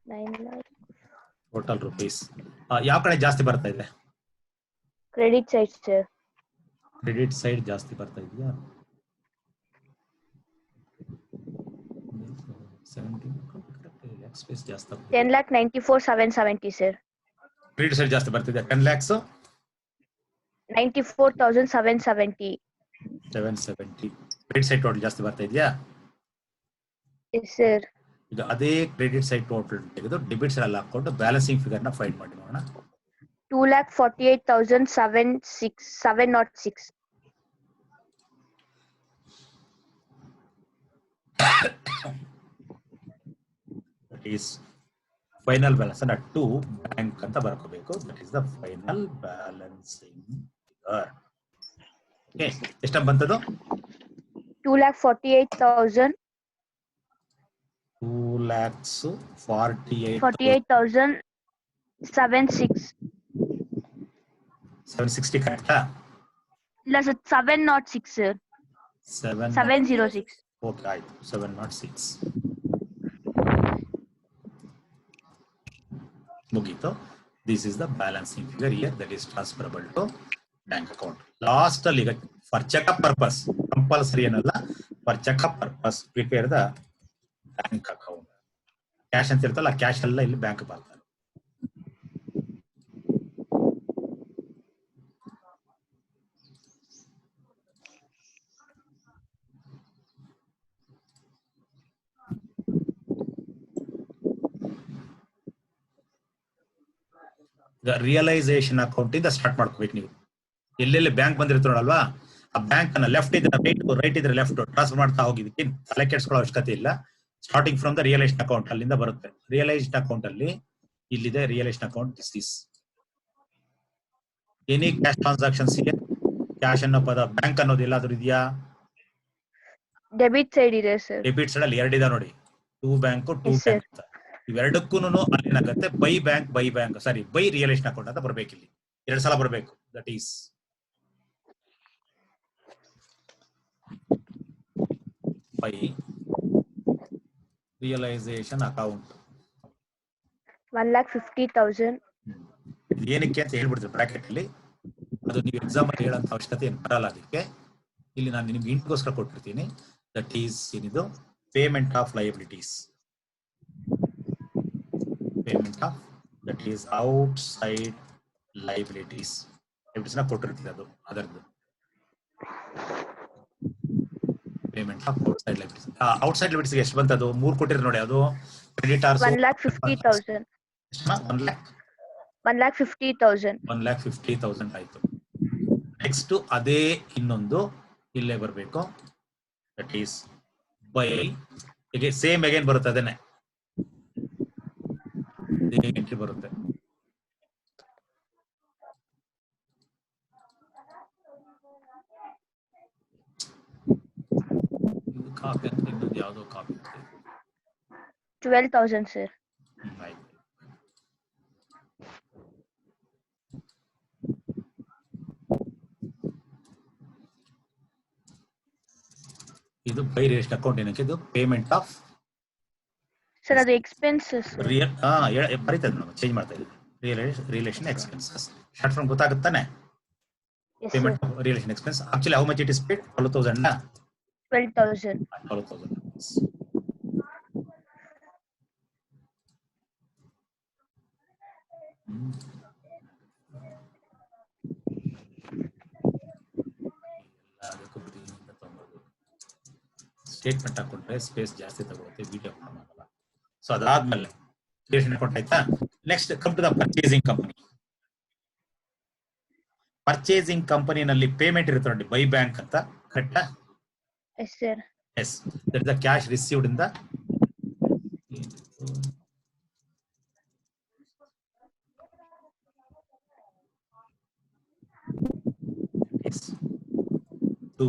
9 lakh. Total rupees ಯಾವ ಕಡೆ ಜಾಸ್ತಿ ಬರ್ತಾ ಇದೆ? Credit side, sir. Credit side ಜಾಸ್ತಿ ಬರ್ತಾ ಇದೆಯಾ? 10,94,770, sir. ಕ್ರೆಡಿಟ್ ಸೈಡ್ ಜಾಸ್ತಿ ಬರ್ತಿದೆ. 10 lakhs 94,770. 770. ಕ್ರೆಡಿಟ್ ಸೈಡ್ ಟೋಟಲ್ ಜಾಸ್ತಿ ಬರ್ತಾ ಇದೆಯಾ? Yes, sir. ಈಗ ಅದೇ ಕ್ರೆಡಿಟ್ ಸೈಡ್ ಟೋಟಲ್ ತೆಗೆದು ಡೆಬಿಟ್ ಸೈಡ್ ಅಲ್ಲಿ ಹಾಕೊಂಡು ಬ್ಯಾಲೆನ್ಸಿಂಗ್ ಫಿಗರ್ ನ ಫೈಂಡ್ ಮಾಡಿ ನೋಡೋಣ. 2,48,706. That is ಫೈನಲ್ ಬ್ಯಾಲೆನ್ಸ್ ಅನ್ನ ಟು ಬ್ಯಾಂಕ್ ಅಂತ ಬರ್ಕೋಬೇಕು. That is the final balancing figure. Okay, ಎಷ್ಟು ಬಂತದು? 2,48,000. 2,48,760. 760 ಕರೆಕ್ಟಾ? ಇಲ್ಲ ಸರ್, 706, sir. 706. ಓಕೆ, ಆಯ್ತು. 706 ಮುಗೀತು. This is the balancing figure here that is transferable to bank account. Last ಅಲ್ಲಿ ಈಗ ಫಾರ್ ಚೆಕ್ಅಪ್ ಪರ್ಪಸ್, ಕಂಪಲ್ಸರಿ ಏನಲ್ಲ, for checkup purpose prepare the bank account. Cash ಅಂತ ಇರ್ತಲ್ಲ, ಕ್ಯಾಶ್ ಎಲ್ಲ ಇಲ್ಲಿ ಬ್ಯಾಂಕ್ ಬರ್ತಾರೆ. ರಿಯಲೈಸೇಷನ್ ಅಕೌಂಟ್ ಇಂದ ಸ್ಟಾರ್ಟ್ ಮಾಡ್ಕೋಬೇಕು ನೀವು. ಎಲ್ಲೆಲ್ಲಿ ಬ್ಯಾಂಕ್ ಬಂದಿರ್ತೀರ ನೋಡಲ್ವಾ, ಆ ಬ್ಯಾಂಕ್ ಅನ್ನ ಲೆಫ್ಟ್ ಇದ್ರೆ ರೈಟ್ ಇದ್ರೆ ಲೆಫ್ಟ್ ಟ್ರಾನ್ಸ್ಫರ್ ಮಾಡ್ತಾ ಹೋಗಿದ್ದಕ್ಕೆ ತಲೆ ಕೆಡಿಸ್ಕೊಳ್ಳೋ ಅವಶ್ಯಕತೆ ಇಲ್ಲ. Starting from the realised account ಅಲ್ಲಿಂದ ಬರುತ್ತೆ. ರಿಯಲೈಸ್ಡ್ ಅಕೌಂಟ್ ಅಲ್ಲಿ ಇಲ್ಲಿದೆ realised account. This is any cash transactions ಇದೆ. ಕ್ಯಾಶ್ ಅನ್ನೋ ಪದ ಬ್ಯಾಂಕ್ ಅನ್ನೋದು ಎಲ್ಲಾದ್ರೂ ಇದೆಯಾ? ಡೆಬಿಟ್ ಸೈಡ್ ಇದೆ, ಸರ್. ಡೆಬಿಟ್ ಸೈಡ್ ಅಲ್ಲಿ ಎರಡಿದೆ ನೋಡಿ, to bank to Yes, sir. Bank. ಇವೆರಡಕ್ಕೂ ಅಲ್ಲೇನಾಗುತ್ತೆ, by bank sorry by realised account ಅಂತ ಬರ್ಬೇಕು. ಇಲ್ಲಿ 2 ಸಲ ಬರಬೇಕು. That is by realisation account. 1,50,000. ಏನಕ್ಕೆ ಅಂತ ಹೇಳ್ಬಿಡ್ತೀವಿ ಬ್ರಾಕೆಟ್ ಅಲ್ಲಿ. ಅದು ನೀವು ಎಕ್ಸಾಮ್ ಅಲ್ಲಿ ಹೇಳೋಂತ ಅವಶ್ಯಕತೆ ಏನು ಬರಲ್ಲ. ಅದಕ್ಕೆ ಇಲ್ಲಿ ನಾನು ನಿಮ್ಗೆ ಇಂಟ್ಗೋಸ್ಕರ ಕೊಟ್ಟಿರ್ತೀನಿ. ದಟ್ ಈಸ್ ಏನಿದು payment of liabilities. Payment of that is outside liabilities. ನ ಕೊಟ್ಟಿರ್ತೀವಿ ಅದು ಅದರದ್ದು payment of outside liabilities. Outside liabilities ಎಷ್ಟು ಬಂತದು? 3 ಕೊಟ್ಟಿರ್ ನೋಡಿ. ಅದು ಕ್ರೆಡಿಟಾರ್ಸ್ 1,50,000. 1,50,000. 1,50,000 ಆಯ್ತು. ನೆಕ್ಸ್ಟ್ ಅದೇ ಇನ್ನೊಂದು ಇಲ್ಲೇ ಬರಬೇಕು. ದಟ್ ಈಸ್ ಬೈ ಈಗ ಸೇಮ್ ಅಗೇನ್ ಬರುತ್ತೆ. ಅದೇನೆ ಎಂಟ್ರಿ ಬರುತ್ತೆ. ಕಾಪಿ ಅಂತ ಇನ್ನೊಂದು ಯಾವುದೋ ಕಾಪಿ 12,000, sir. ಆಯ್ತು. ಇದು ಬೈ ರಿಯಲೈಸ್ಡ್ ಅಕೌಂಟ್. ಏನಕ್ಕೆ ಇದು ಪೇಮೆಂಟ್ ಆಫ್ ಸರ್, ಅದು ಎಕ್ಸ್ಪೆನ್ಸಸ್. ಬರೀತದೆ ನಾವು ಚೇಂಜ್ ಮಾಡ್ತಾ ಇದ್ದೀವಿ. ರಿಲೇಷನ್ ಎಕ್ಸ್ಪೆನ್ಸಸ್ ಶಾರ್ಟ್ ಫ್ರಮ್ ಗೊತ್ತಾಗುತ್ತಾನೆ. Payment of realisation expense. Actually how much it is paid? 12,000 ನಾ? 12,000. 12,000. ಸ್ಟೇಟ್ಮೆಂಟ್ ಹಾಕೊಂಡ್ರೆ ಸ್ಪೇಸ್ ಜಾಸ್ತಿ ತಗೊಳುತ್ತೆ, ವಿಡಿಯೋ ಮಾಡಲ್ಲ. ಸೊ ಅದಾದ್ಮೇಲೆ ಅಕೌಂಟ್ ಆಯ್ತಾ. Next come to the purchasing company. Purchasing ಕಂಪನಿನಲ್ಲಿ ಪೇಮೆಂಟ್ ಇರುತ್ತೆ ನೋಡಿ, ಬೈ ಬ್ಯಾಂಕ್ ಅಂತ, ಕರೆಕ್ಟಾ? Yes sir. Yes, that is the cash received ಇಂದ to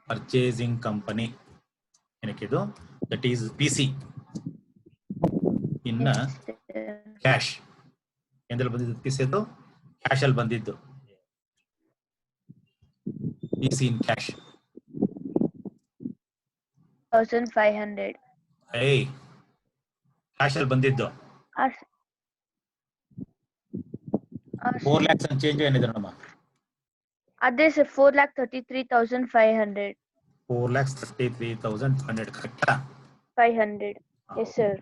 purchasing company. ಏನಕ್ಕಿದು? That is PC. ಇನ್ನ ಕ್ಯಾಶ್ ಎಂದಲ್ಲಿ ಬಂದಿದ್ದು? PC ಅದು ಕ್ಯಾಶ್ ಅಲ್ಲಿ ಬಂದಿದ್ದು. PC in cash 1500. ಏಯ್, ಕ್ಯಾಶ್ ಅಲ್ಲಿ ಬಂದಿದ್ದು 4 lakhs ಅಂತ ಚೇಂಜ್ ಏನಿದೆ ನೋಡಮ್ಮ? ಅದೇ ಸರ್ 4,33,500. 4,33,500 ಕರೆಕ್ಟಾ? 500. Yes sir.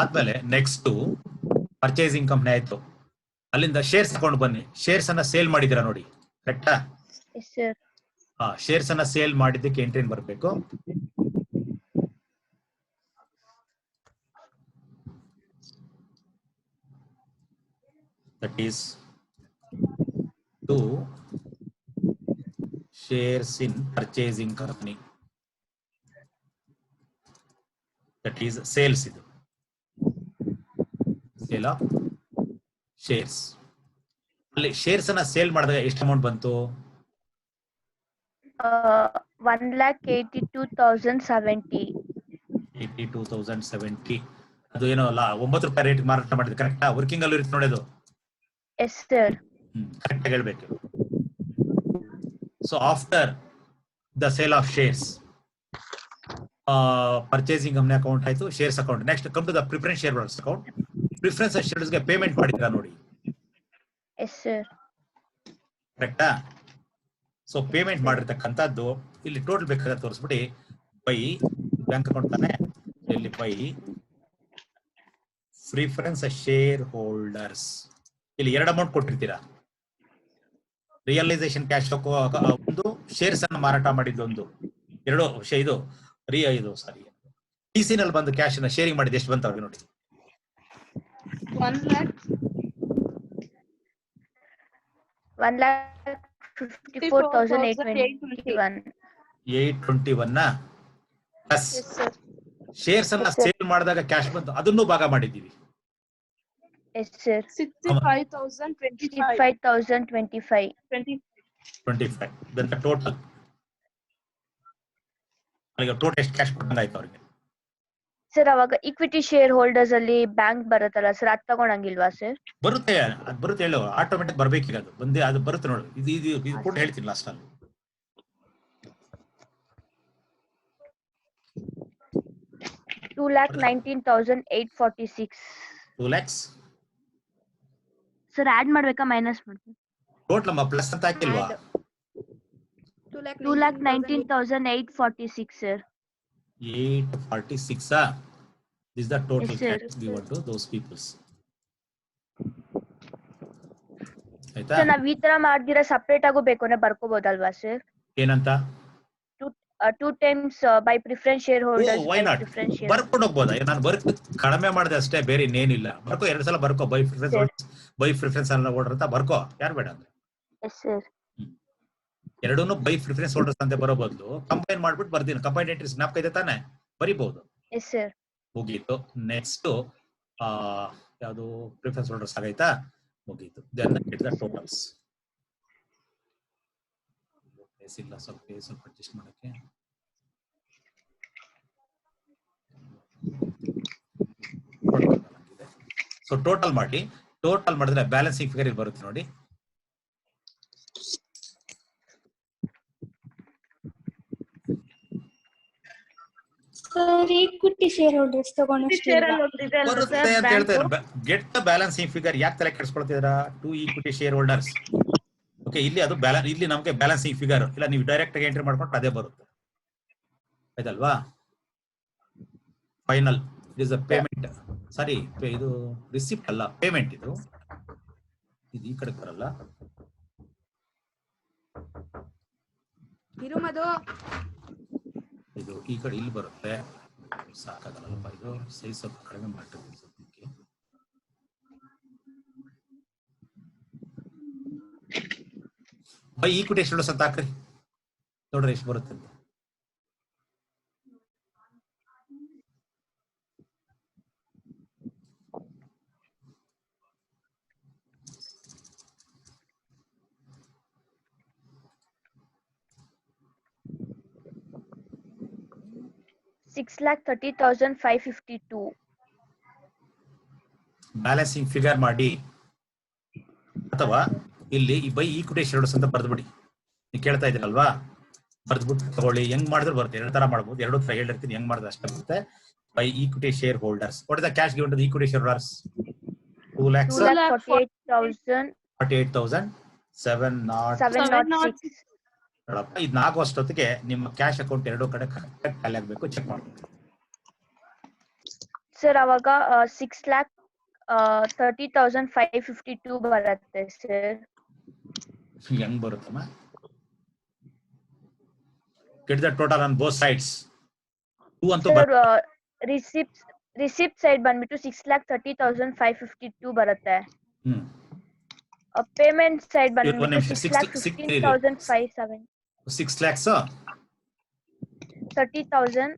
ಆದ್ಮೇಲೆ ನೆಕ್ಸ್ಟ್ ಪರ್ಚೇಸಿಂಗ್ ಕಂಪ್ನಿ ಆಯ್ತು, ಅಲ್ಲಿಂದ ಶೇರ್ಸ್ ಅಕೌಂಟ್ ಬನ್ನಿ. ಶೇರ್ಸ್ ಅನ್ನ ಸೇಲ್ ಮಾಡಿದಿರಾ ನೋಡಿ, ಕರೆಕ್ಟಾ? Yes sir. ಶೇರ್ಸ್ ಅನ್ನ ಸೇಲ್ ಮಾಡಿದ್ದಕ್ಕೆ ಎಂಟ್ರಿ ಬರಬೇಕು. That is to shares in purchasing company. That is sales. ಇದು ಸೇಲ್ ಆಫ್ ಶೇರ್ಸ್. ಅಲ್ಲಿ ಶೇರ್ಸ್ ಅನ್ನ ಸೇಲ್ ಮಾಡಿದಾಗ ಎಷ್ಟು ಅಮೌಂಟ್ ಬಂತು? 1,82,070. 82,070. ಅದು ಏನೋ ಅಲ್ಲ, 9 ರೂಪಾಯಿ ರೇಟ್ ಮಾರಾಟ ಮಾಡಿದ್ರೆ ಕರೆಕ್ಟಾ? ವರ್ಕಿಂಗ್ ಅಲ್ಲಿ ಇರುತ್ತೆ ನೋಡಿ ಅದು. Yes sir. ಕರೆಕ್ಟ್ ಆಗಿ ಹೇಳ್ಬೇಕು. So after the sale of shares, purchasing company account ಆಯ್ತು, shares account. Next come to the preference share holders account. Preference ಶೇರ್ಸ್ ಗೆ ಪೇಮೆಂಟ್ ಮಾಡಿದ್ರಾ ನೋಡಿ? Yes sir. ಕರೆಕ್ಟಾ? ಸೊ ಪೇಮೆಂಟ್ ಮಾಡಿರ್ತಕ್ಕಂಥದ್ದು ಇಲ್ಲಿ ಟೋಟಲ್ ಬೇಕಾದ್ರೆ ತೋರಿಸ್ಬಿಡಿ. ಬೈ ಬ್ಯಾಂಕ್ ಅಕೌಂಟ್ ತಾನೆ, ಇಲ್ಲಿ ಬೈ ಪ್ರಿಫರೆನ್ಸ್ ಶೇರ್ ಹೋಲ್ಡರ್ಸ್. ಇಲ್ಲಿ 2 ಅಮೌಂಟ್ ಕೊಟ್ಟಿರ್ತೀರಾ. ರಿಯಲೈಸೇಷನ್ ಕ್ಯಾಶ್ ಒಂದು, ಶೇರ್ಸ್ ಅನ್ನು ಮಾರಾಟ ಮಾಡಿದ್ದು ಒಂದು, 2 ಇದು ಸಾರಿ PC ನಲ್ಲಿ ಬಂದು ಕ್ಯಾಶ್ ಅನ್ನ ಶೇರಿಂಗ್ ಮಾಡಿದ್ದು ಎಷ್ಟು ಬಂತ ನೋಡಿ? 1,54,821. 821 ಪ್ಲಸ್ ಶೇರ್ಸ್ ಅನ್ನ ಸೇಲ್ ಮಾಡಿದಾಗ ಕ್ಯಾಶ್ ಬಂತು, ಅದನ್ನು ಭಾಗ ಮಾಡಿದ್ದೀವಿ. Yes sir. 65,025. 25 ಬಂತ ಟೋಟಲ್. ಅಲ್ಲಿಗೆ ಟೋಟಲ್ ಎಷ್ಟು ಕ್ಯಾಶ್ ಕೊಟ್ಟಂಗಾಯ್ತು ಅವ್ರಿಗೆ? ಸರ್ ಅವಾಗ ಇಕ್ವಿಟಿ ಶೇರ್ ಹೋಲ್ಡರ್ಸ್ ಅಲ್ಲಿ ಬ್ಯಾಂಕ್ ಬರುತ್ತಲ್ಲ ಸರ್, ಅದ್ ತಗೊಂಡಂಗಿಲ್ವಾ ಸರ್? ಬರುತ್ತೆ, ಅದು ಬರುತ್ತೆ ಹೇಳು, ಆಟೋಮೆಟಿಕ್ ಬರ್ಬೇಕೀಗ. ಅದು ಬಂದು ಅದು ಬರುತ್ತೆ ನೋಡು. ಇದು ಕೂಡ ಹೇಳ್ತೀನಿ ಲಾಸ್ಟ್ ಅಲ್ಲಿ. 2,19,846. 2 lakhs ಸರ್ ಆಡ್ ಮಾಡ್ಬೇಕಾ ಮೈನಸ್ ಮಾಡ್ಬೇಕು? ಟೋಟಲ್ ಪ್ಲಸ್ ಅಂತ ಹಾಕಿಲ್ವಾ? 2,19,846 sir. 846. This is the total cash given to those peoples. ಆಯ್ತಾ? ಸರ್ ನಾವ್ ಈ ತರ ಮಾಡ್ದಿರಾ ಸಪರೇಟ್ ಆಗು ಬೇಕು ಅಂದ್ರೆ ಬರ್ಕೋಬಹುದಲ್ವಾ ಸರ್? ಏನಂತ? 2 times by preference shareholders. Why not? ಬರ್ಕೊಂಡು ಹೋಗ್ಬೋದಾ? ನಾನು ಕಡಿಮೆ ಮಾಡಿದೆ ಅಷ್ಟೇ, ಬೇರೆ ಇನ್ನೇನಿಲ್ಲ. ಬರ್ಕೋ, 2 ಸಲ ಬರ್ಕೋ. ಬೈ ಪ್ರಿಫರೆನ್ಸ್ ಹೋಲ್ಡರ್ ಅಂತ ಬರ್ಕೋ, ಯಾರು ಬೇಡ ಅಂದ್ರೆ. Yes sir. ಎರಡೂನು ಬೈ ಪ್ರಿಫರೆನ್ಸ್ ಹೋಲ್ಡರ್ಸ್ ಅಂತ ಬರೋ ಬದಲು ಕಂಪೈನ್ ಮಾಡ್ಬಿಟ್ಟು ಬರ್ತೀನಿ. ಕಂಪೈನ್ ಎಂಟ್ರೀಸ್ ಜ್ಞಾಪಕ ಇದೆ ತಾನೆ? ಬರಿಬಹುದು. Yes sir. ಮುಗೀತು. ನೆಕ್ಸ್ಟ್ ಯಾವುದು? ಪ್ರಿಫರೆನ್ಸ್ ಹೋಲ್ಡರ್ಸ್ ಆಗೈತಾ? ಮುಗೀತು. Then get the totals. ಇಲ್ಲ, ಸ್ವಲ್ಪ ಅಡ್ಜಸ್ಟ್ ಮಾಡಕ್ಕೆ. ಸೊ ಟೋಟಲ್ ಮಾಡಿ. ಟೋಟಲ್ ಮಾಡಿದ್ರೆ ಬ್ಯಾಲೆನ್ಸಿಂಗ್ ಫಿಗರ್ ಇಲ್ಲಿ ಬರುತ್ತೆ ನೋಡಿ. ಈಕ್ವಿಟಿ ಶೇರ್ ಹೋಲ್ಡರ್ಸ್ ಬರುತ್ತೆ ಅಂತ ಹೇಳ್ತಾ ಇದ್ದಾರೆ. Get the balancing figure. ಯಾಕೆ ತಲೆ ಕೆಡಿಸ್ಕೊಳ್ತಿದ್ದೀರಾ? 2 ಈಕ್ವಿಟಿ ಶೇರ್ ಹೋಲ್ಡರ್ಸ್. ಓಕೆ, ಇಲ್ಲಿ ಅದು ಇಲ್ಲಿ ನಮಗೆ ಬ್ಯಾಲೆನ್ಸಿಂಗ್ ಫಿಗರ್ ಇಲ್ಲ, ನೀವು ಡೈರೆಕ್ಟ್ ಆಗಿ ಎಂಟ್ರಿ ಮಾಡ್ಕೊಂಡು ಅದೇ ಬರುತ್ತೆ. ಆಯ್ತಲ್ವಾ? Final is a payment. Sorry, ಇದು ರಿಸಿಪ್ಟ್ ಅಲ್ಲ, ಪೇಮೆಂಟ್. ಇದು ಈ ಕಡೆ ಬರಲ್ಲ. ಇರುಮದು ಇದು ಈ ಕಡೆ ಇಲ್ಲಿ ಬರುತ್ತೆ, ಸಾಕಾಗಲ್ಲಪ್ಪ ಇದು ಸೈಜ್ ಸ್ವಲ್ಪ ಕಡಿಮೆ ಮಾಡ್ತೀವಿ ಸದ್ಯಕ್ಕೆ. ಬೈ ಈಕ್ವಿಟಿ ಶೇರ್ ಹೋಲ್ಡರ್ಸ್ ಅಂತ ಹಾಕ್ರಿ, ನೋಡ್ರಿ ಎಷ್ಟು ಬರುತ್ತೆ ಅಂತ. $6,30,552. ಬ್ಯಾಲೆನ್ಸಿಂಗ್ ಫಿಗರ್ ಮಾಡಿ ಅಥವಾ ಇಲ್ಲಿ ಈ ಬೈ ಈಕ್ವಿಟಿ ಶೇರ್ ಹೋಲ್ಡರ್ಸ್ ಅಂತ ಬರ್ದ್ಬಿಡಿ. ನೀವು ಕೇಳ್ತಾ ಇದ್ದೀರಲ್ವಾ, ಬರ್ದ್ಬಿಟ್ಟು ತಗೊಳ್ಳಿ. ಹೆಂಗ್ ಮಾಡಿದ್ರು ಬರುತ್ತೆ, ಎರಡು ತರ ಮಾಡ್ಬೋದು, ಎರಡು ತರ ಹೇಳಿರ್ತೀನಿ, ಹೆಂಗ್ ಮಾಡಿದ್ರೆ ಅಷ್ಟೇ ಬರುತ್ತೆ. By equity share holders, what is the cash given to the equity share holders? 2,48,706. ನೋಡಪ್ಪ, ಇದನ್ನ ಆಗುವಷ್ಟೊತ್ತಿಗೆ ನಿಮ್ಮ ಕ್ಯಾಶ್ ಅಕೌಂಟ್ ಎರಡು ಕಡೆ ಕರೆಕ್ಟ್ ಖಾಲಿ ಆಗ್ಬೇಕು, ಚೆಕ್ ಮಾಡ್ಬೇಕು. ಸರ್ ಅವಾಗ 6,30,552 ಬರುತ್ತೆ ಸರ್. ಹೆಂಗ್ ಬರುತ್ತಮ್ಮ? get the total on both sides. 2 ಅಂತೂ ಸರ್ ರಿಸಿಪ್ಟ್ ಸೈಡ್ ಬಂದ್ಬಿಟ್ಟು 6,30,552 ಬರುತ್ತೆ. ಪೇಮೆಂಟ್ ಸೈಡ್ ಬಂದ್ಬಿಟ್ಟು 6,15,570. 6 lakhs 30,000